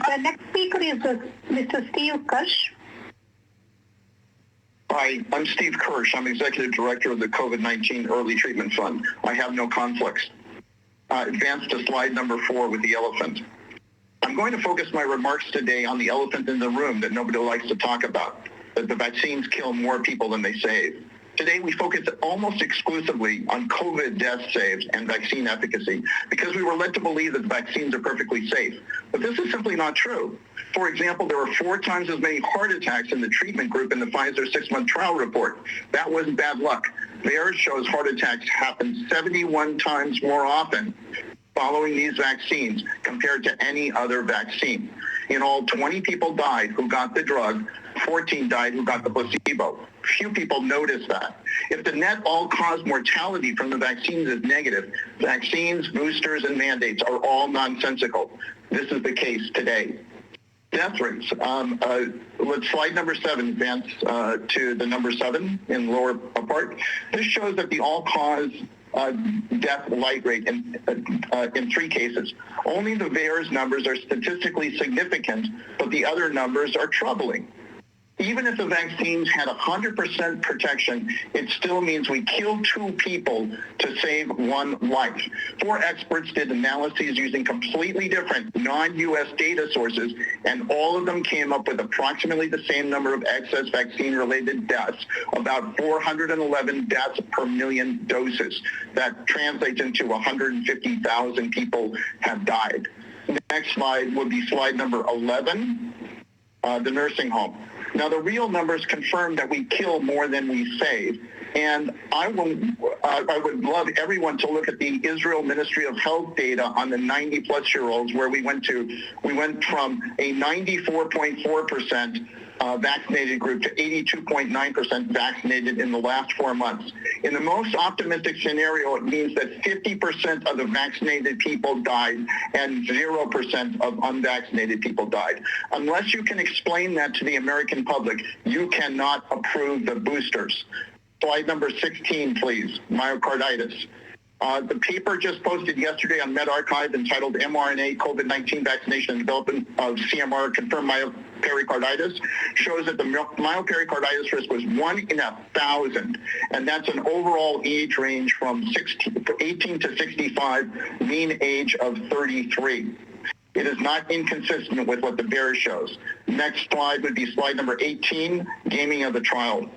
The next speaker is Mr. Steve Kirsch. Hi, I'm Steve Kirsch. I'm Executive Director of the COVID-19 Early Treatment Fund. I have no conflicts. Advance to slide number 4 with the elephant. I'm going to focus my remarks today on the elephant in the room that nobody likes to talk about, that the vaccines kill more people than they save. Today, we focus almost exclusively on COVID death saves and vaccine efficacy because we were led to believe that the vaccines are perfectly safe. But this is simply not true. For example, there were 4 times as many heart attacks in the treatment group in the Pfizer 6-month trial report. That wasn't bad luck. VAERS shows heart attacks happen 71 times more often following these vaccines compared to any other vaccine. In all, 20 people died who got the drug, 14 died who got the placebo. Few people notice that. If the net all-cause mortality from the vaccines is negative, vaccines, boosters, and mandates are all nonsensical. This is the case today. Death rates. Let's slide number 7 advance to the number 7 in the lower part. This shows that the all-cause death light rate in 3 cases. Only the VAERS numbers are statistically significant, but the other numbers are troubling. Even if the vaccines had 100% protection, it still means we kill 2 people to save 1 life. 4 experts did analyses using completely different non-U.S. data sources, and all of them came up with approximately the same number of excess vaccine-related deaths, about 411 deaths per million doses. That translates into 150,000 people have died. Next slide would be slide number 11, the nursing home. Now, the real numbers confirm that we kill more than we save. And I would love everyone to look at the Israel Ministry of Health data on the 90-plus-year-olds, where we went from a 94.4% vaccinated group to 82.9% vaccinated in the last 4 months. In the most optimistic scenario, it means that 50% of the vaccinated people died and 0% of unvaccinated people died. Unless you can explain that to the American public, you cannot approve the boosters. Slide number 16, please, myocarditis. The paper just posted yesterday on medRxiv entitled mRNA COVID-19 Vaccination and Development of CMR Confirmed Myopericarditis shows that the myopericarditis risk was 1 in 1,000, and that's an overall age range from 18 to 65, mean age of 33. It is not inconsistent with what the VAERS shows. Next slide would be slide number 18, gaming of the trial.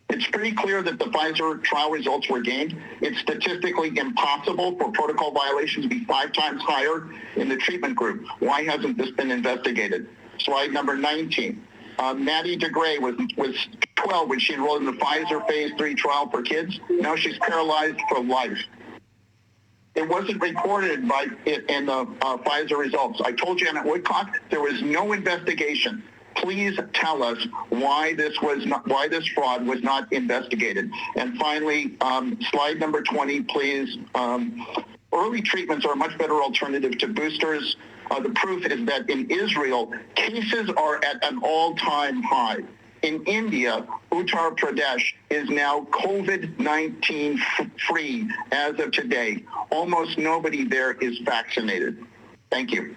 It's pretty clear that the Pfizer trial results were gamed. It's statistically impossible for protocol violations to be 5 times higher in the treatment group. Why hasn't this been investigated? Slide number 19. Maddie DeGray was 12 when she enrolled in the Pfizer phase 3 trial for kids. Now she's paralyzed for life. It wasn't recorded in the Pfizer results. I told Janet Woodcock there was no investigation. Please tell us why this fraud was not investigated. And finally, slide number 20, please. Early treatments are a much better alternative to boosters. The proof is that in Israel, cases are at an all-time high. In India, Uttar Pradesh is now COVID-19 free as of today. Almost nobody there is vaccinated. Thank you.